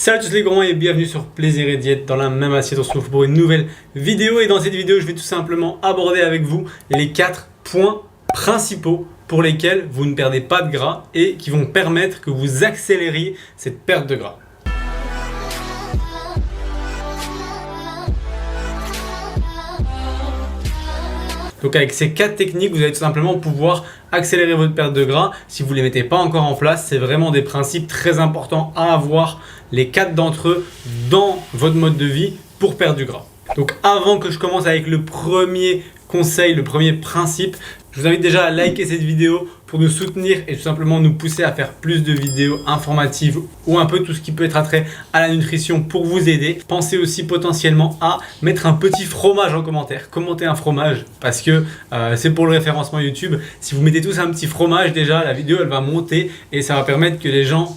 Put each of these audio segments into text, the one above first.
Salut à tous les grands et bienvenue sur Plaisir et Diète. Dans la même assiette, on se retrouve pour une nouvelle vidéo. Et dans cette vidéo, je vais tout simplement aborder avec vous les 4 points principaux pour lesquels vous ne perdez pas de gras et qui vont permettre que vous accélériez cette perte de gras. Donc avec ces 4 techniques, vous allez tout simplement pouvoir accélérer votre perte de gras. Si vous ne les mettez pas encore en place, c'est vraiment des principes très importants à avoir, les 4 d'entre eux, dans votre mode de vie pour perdre du gras. Donc avant que je commence avec le premier conseil, le premier principe, je vous invite déjà à liker cette vidéo pour nous soutenir et tout simplement nous pousser à faire plus de vidéos informatives ou un peu tout ce qui peut être attrait à la nutrition pour vous aider. Pensez aussi potentiellement à mettre un petit fromage en commentaire. Commentez un fromage parce que c'est pour le référencement YouTube. Si vous mettez tous un petit fromage, déjà la vidéo elle va monter et ça va permettre que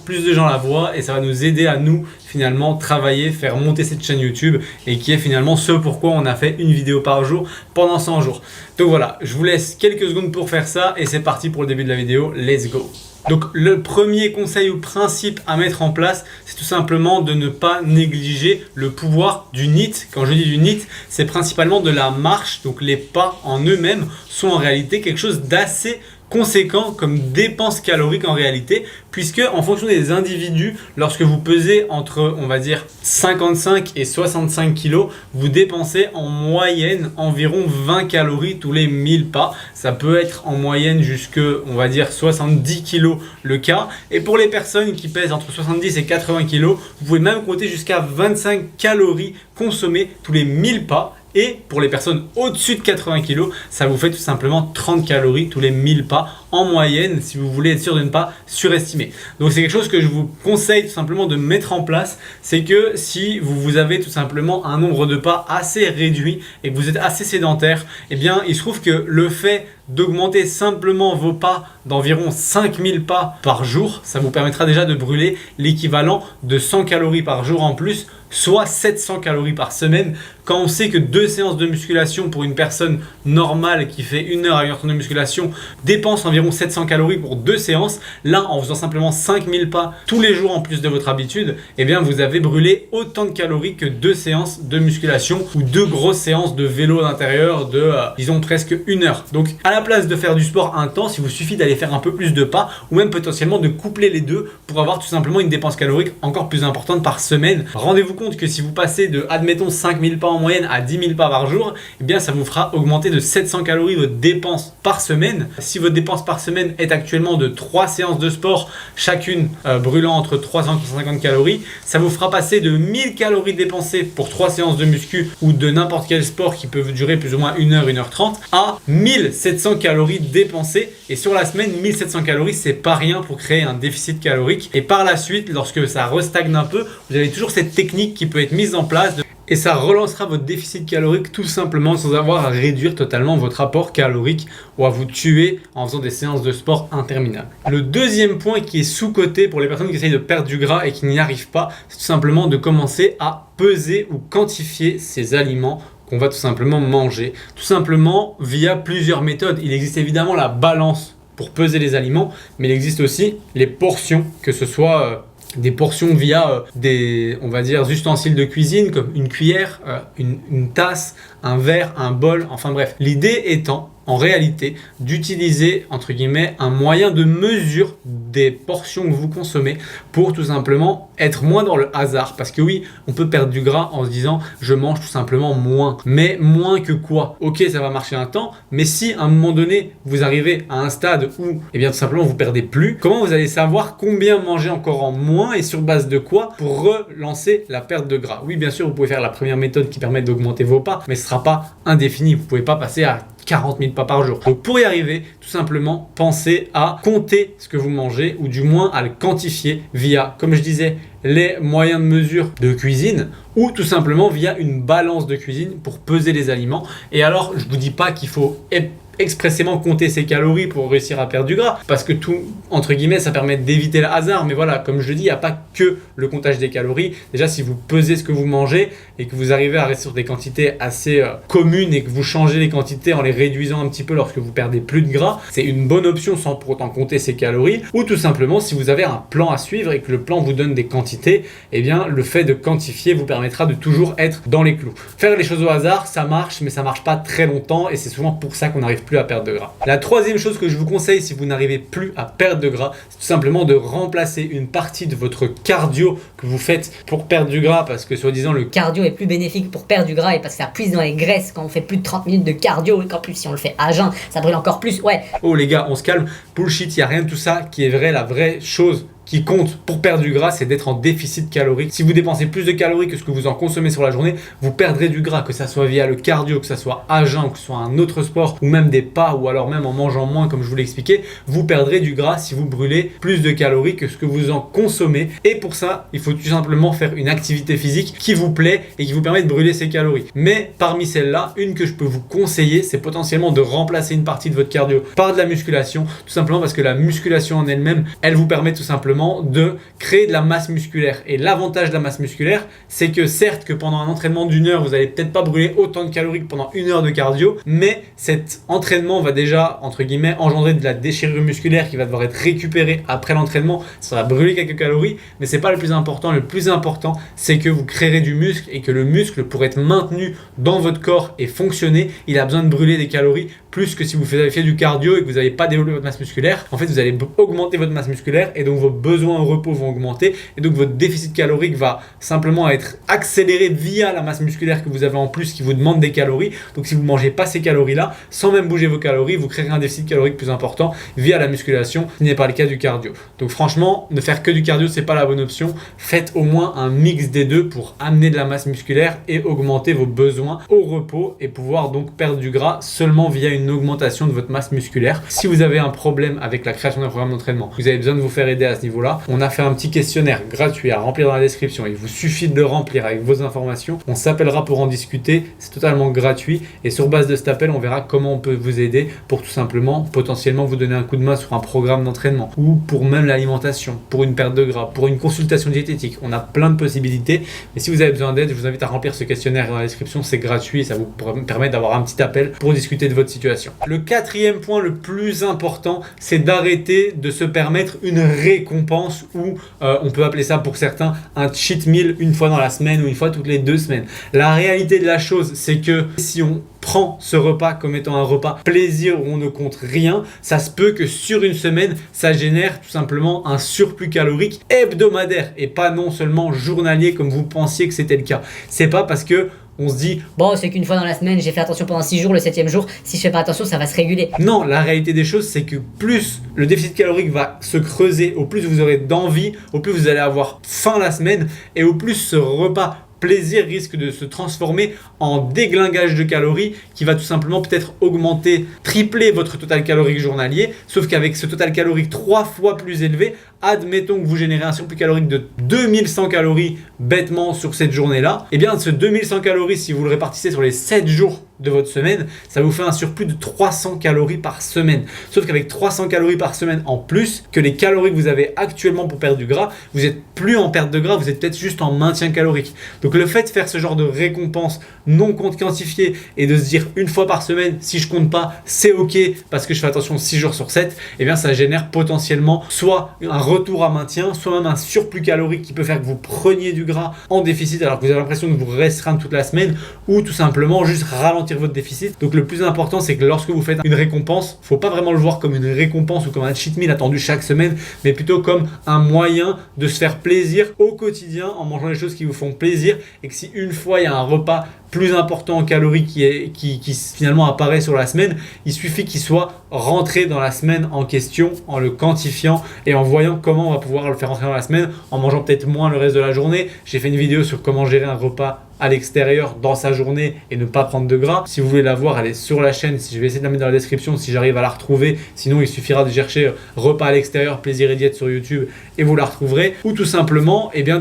plus de gens la voient et ça va nous aider à nous finalement travailler, faire monter cette chaîne YouTube et qui est finalement ce pourquoi on a fait une vidéo par jour pendant 100 jours. Donc voilà, je vous laisse quelques secondes pour faire ça et c'est parti pour le début de la vidéo. Let's go! Donc le premier conseil ou principe à mettre en place, c'est tout simplement de ne pas négliger le pouvoir du NEAT. Quand je dis du NEAT, c'est principalement de la marche. Donc les pas en eux-mêmes sont en réalité quelque chose d'assez conséquent comme dépense calorique en réalité, puisque en fonction des individus, lorsque vous pesez entre on va dire 55 et 65 kg, vous dépensez en moyenne environ 20 calories tous les 1000 pas. Ça peut être en moyenne jusque on va dire 70 kg le cas, et pour les personnes qui pèsent entre 70 et 80 kg, vous pouvez même compter jusqu'à 25 calories consommées tous les 1000 pas. Et pour les personnes au-dessus de 80 kg, ça vous fait tout simplement 30 calories tous les 1000 pas en moyenne si vous voulez être sûr de ne pas surestimer. Donc c'est quelque chose que je vous conseille tout simplement de mettre en place. C'est que si vous avez tout simplement un nombre de pas assez réduit et que vous êtes assez sédentaire, eh bien il se trouve que le fait d'augmenter simplement vos pas d'environ 5000 pas par jour, ça vous permettra déjà de brûler l'équivalent de 100 calories par jour en plus, soit 700 calories par semaine. Quand on sait que 2 séances de musculation pour une personne normale qui fait 1 heure à 1 heure de musculation dépense environ 700 calories pour 2 séances, là en faisant simplement 5000 pas tous les jours en plus de votre habitude, eh bien vous avez brûlé autant de calories que 2 séances de musculation ou 2 grosses séances de vélo d'intérieur de disons presque 1 heure. Donc à la place de faire du sport intense, il vous suffit d'aller faire un peu plus de pas ou même potentiellement de coupler les deux pour avoir tout simplement une dépense calorique encore plus importante par semaine. Rendez-vous compte que si vous passez de admettons 5000 pas en moyenne à 10 000 pas par jour, eh bien ça vous fera augmenter de 700 calories votre dépense par semaine. Si votre dépense par semaine est actuellement de 3 séances de sport, chacune brûlant entre 300 et 150 calories, ça vous fera passer de 1000 calories dépensées pour 3 séances de muscu ou de n'importe quel sport qui peut durer plus ou moins 1 heure, 1 heure 30 à 1700 calories dépensées. Et sur la semaine, 1700 calories, c'est pas rien pour créer un déficit calorique. Et par la suite, lorsque ça restagne un peu, vous avez toujours cette technique qui peut être mise en place et ça relancera votre déficit calorique tout simplement sans avoir à réduire totalement votre apport calorique ou à vous tuer en faisant des séances de sport interminables. Le deuxième point qui est sous-coté pour les personnes qui essayent de perdre du gras et qui n'y arrivent pas, c'est tout simplement de commencer à peser ou quantifier ces aliments qu'on va tout simplement manger. Tout simplement via plusieurs méthodes. Il existe évidemment la balance pour peser les aliments, mais il existe aussi les portions, que ce soit des portions via des, on va dire, ustensiles de cuisine comme une cuillère, une tasse, un verre, un bol, enfin bref. L'idée étant, en réalité, d'utiliser, entre guillemets, un moyen de mesure des portions que vous consommez pour tout simplement être moins dans le hasard. Parce que oui, on peut perdre du gras en se disant je mange tout simplement moins. Mais moins que quoi? Ok, ça va marcher un temps, mais si à un moment donné, vous arrivez à un stade où, eh bien tout simplement, vous perdez plus, comment vous allez savoir combien manger encore en moins et sur base de quoi pour relancer la perte de gras? Oui, bien sûr, vous pouvez faire la première méthode qui permet d'augmenter vos pas, mais ce ne sera pas indéfini. Vous ne pouvez pas passer à 40 000 pas par jour. Donc pour y arriver, tout simplement, pensez à compter ce que vous mangez ou du moins à le quantifier via, comme je disais, les moyens de mesure de cuisine ou tout simplement via une balance de cuisine pour peser les aliments. Et alors, je ne vous dis pas qu'il faut expressément compter ses calories pour réussir à perdre du gras, parce que tout, entre guillemets, ça permet d'éviter le hasard. Mais voilà, comme je le dis, il n'y a pas que le comptage des calories. Déjà, si vous pesez ce que vous mangez et que vous arrivez à rester sur des quantités assez communes et que vous changez les quantités en les réduisant un petit peu lorsque vous perdez plus de gras, c'est une bonne option sans pour autant compter ses calories. Ou tout simplement, si vous avez un plan à suivre et que le plan vous donne des quantités, eh bien, le fait de quantifier vous permettra de toujours être dans les clous. Faire les choses au hasard, ça marche, mais ça marche pas très longtemps et c'est souvent pour ça qu'on n'arrive plus à perdre de gras. La troisième chose que je vous conseille si vous n'arrivez plus à perdre de gras, c'est tout simplement de remplacer une partie de votre cardio que vous faites pour perdre du gras, parce que soi-disant le cardio est plus bénéfique pour perdre du gras et parce que ça puise dans les graisses quand on fait plus de 30 minutes de cardio et qu'en plus si on le fait à jeun, ça brûle encore plus. Ouais. Oh les gars, on se calme. Bullshit, il n'y a rien de tout ça qui est vrai. La vraie chose qui compte pour perdre du gras, c'est d'être en déficit calorique. Si vous dépensez plus de calories que ce que vous en consommez sur la journée, vous perdrez du gras, que ça soit via le cardio, que ça soit à jeun, que ce soit un autre sport, ou même des pas, ou alors même en mangeant moins, comme je vous l'ai expliqué, vous perdrez du gras si vous brûlez plus de calories que ce que vous en consommez. Et pour ça, il faut tout simplement faire une activité physique qui vous plaît et qui vous permet de brûler ces calories. Mais parmi celles-là, une que je peux vous conseiller, c'est potentiellement de remplacer une partie de votre cardio par de la musculation, tout simplement parce que la musculation en elle-même, elle vous permet tout simplement de créer de la masse musculaire. Et l'avantage de la masse musculaire, c'est que certes que pendant un entraînement d'une heure, vous n'allez peut-être pas brûler autant de calories que pendant une heure de cardio, mais cet entraînement va déjà, entre guillemets, engendrer de la déchirure musculaire qui va devoir être récupérée après l'entraînement. Ça va brûler quelques calories, mais c'est pas le plus important. Le plus important, c'est que vous créerez du muscle et que le muscle, pour être maintenu dans votre corps et fonctionner, il a besoin de brûler des calories plus que si vous avez fait du cardio et que vous n'avez pas développé votre masse musculaire. En fait, vous allez augmenter votre masse musculaire et donc vos besoins en repos vont augmenter et donc votre déficit calorique va simplement être accéléré via la masse musculaire que vous avez en plus qui vous demande des calories. Donc si vous ne mangez pas ces calories-là, sans même bouger vos calories, vous créerez un déficit calorique plus important via la musculation, ce qui n'est pas le cas du cardio. Donc franchement, ne faire que du cardio, c'est pas la bonne option. Faites au moins un mix des deux pour amener de la masse musculaire et augmenter vos besoins au repos et pouvoir donc perdre du gras seulement via une augmentation de votre masse musculaire. Si vous avez un problème avec la création d'un programme d'entraînement, vous avez besoin de vous faire aider à ce niveau-là, on a fait un petit questionnaire gratuit à remplir dans la description. Il vous suffit de le remplir avec vos informations. On s'appellera pour en discuter. C'est totalement gratuit et sur base de cet appel, on verra comment on peut vous aider pour tout simplement potentiellement vous donner un coup de main sur un programme d'entraînement ou pour même l'alimentation, pour une perte de gras, pour une consultation diététique. On a plein de possibilités. Mais si vous avez besoin d'aide, je vous invite à remplir ce questionnaire dans la description. C'est gratuit et ça vous permet d'avoir un petit appel pour discuter de votre situation. Le quatrième point le plus important, c'est d'arrêter de se permettre une récompense ou on peut appeler ça pour certains un cheat meal une fois dans la semaine ou une fois toutes les 2 semaines. La réalité de la chose, c'est que si on prend ce repas comme étant un repas plaisir où on ne compte rien, ça se peut que sur une semaine, ça génère tout simplement un surplus calorique hebdomadaire et pas non seulement journalier comme vous pensiez que c'était le cas. C'est pas parce que on se dit bon, c'est qu'une fois dans la semaine, j'ai fait attention pendant 6 jours, le 7e jour, si je fais pas attention, ça va se réguler. Non, la réalité des choses, c'est que plus le déficit calorique va se creuser, au plus vous aurez d'envie, au plus vous allez avoir faim la semaine et au plus ce repas plaisir risque de se transformer en déglingage de calories qui va tout simplement peut-être augmenter, tripler votre total calorique journalier, sauf qu'avec ce total calorique 3 fois plus élevé, admettons que vous générez un surplus calorique de 2100 calories bêtement sur cette journée-là, et bien ce 2100 calories, si vous le répartissez sur les 7 jours de votre semaine, ça vous fait un surplus de 300 calories par semaine. Sauf qu'avec 300 calories par semaine en plus que les calories que vous avez actuellement pour perdre du gras, vous n'êtes plus en perte de gras, vous êtes peut-être juste en maintien calorique. Donc le fait de faire ce genre de récompense non quantifiée et de se dire une fois par semaine, si je compte pas, c'est ok parce que je fais attention 6 jours sur 7, et bien ça génère potentiellement soit un retour à maintien, soit même un surplus calorique qui peut faire que vous preniez du gras en déficit alors que vous avez l'impression de vous restreindre toute la semaine ou tout simplement juste ralentir votre déficit. Donc le plus important, c'est que lorsque vous faites une récompense, faut pas vraiment le voir comme une récompense ou comme un cheat meal attendu chaque semaine, mais plutôt comme un moyen de se faire plaisir au quotidien en mangeant les choses qui vous font plaisir, et que si une fois il y a un repas plus important en calories qui finalement apparaît sur la semaine, il suffit qu'il soit rentré dans la semaine en question en le quantifiant et en voyant comment on va pouvoir le faire rentrer dans la semaine en mangeant peut-être moins le reste de la journée. J'ai fait une vidéo sur comment gérer un repas à l'extérieur dans sa journée et ne pas prendre de gras. Si vous voulez la voir, elle est sur la chaîne. Si je vais essayer de la mettre dans la description si j'arrive à la retrouver. Sinon, il suffira de chercher repas à l'extérieur, plaisir et diète sur YouTube et vous la retrouverez. Ou tout simplement, eh bien,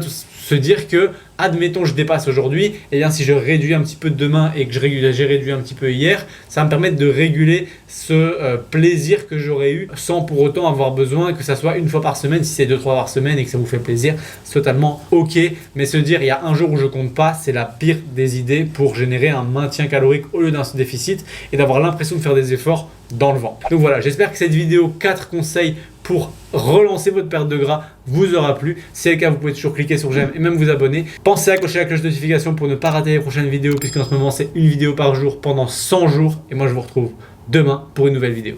se dire que, admettons, je dépasse aujourd'hui, et bien si je réduis un petit peu demain et que j'ai réduit un petit peu hier, ça va me permettre de réguler ce plaisir que j'aurais eu sans pour autant avoir besoin que ça soit une fois par semaine. Si c'est 2-3 fois par semaine et que ça vous fait plaisir, c'est totalement ok. Mais se dire il y a un jour où je compte pas, c'est la pire des idées pour générer un maintien calorique au lieu d'un déficit et d'avoir l'impression de faire des efforts dans le vent. Donc voilà, j'espère que cette vidéo 4 conseils pour relancer votre perte de gras vous aura plu. Si c'est le cas, vous pouvez toujours cliquer sur j'aime et même vous abonner. Pensez à cocher la cloche de notification pour ne pas rater les prochaines vidéos, puisqu'en ce moment c'est une vidéo par jour pendant 100 jours. Et moi je vous retrouve demain pour une nouvelle vidéo.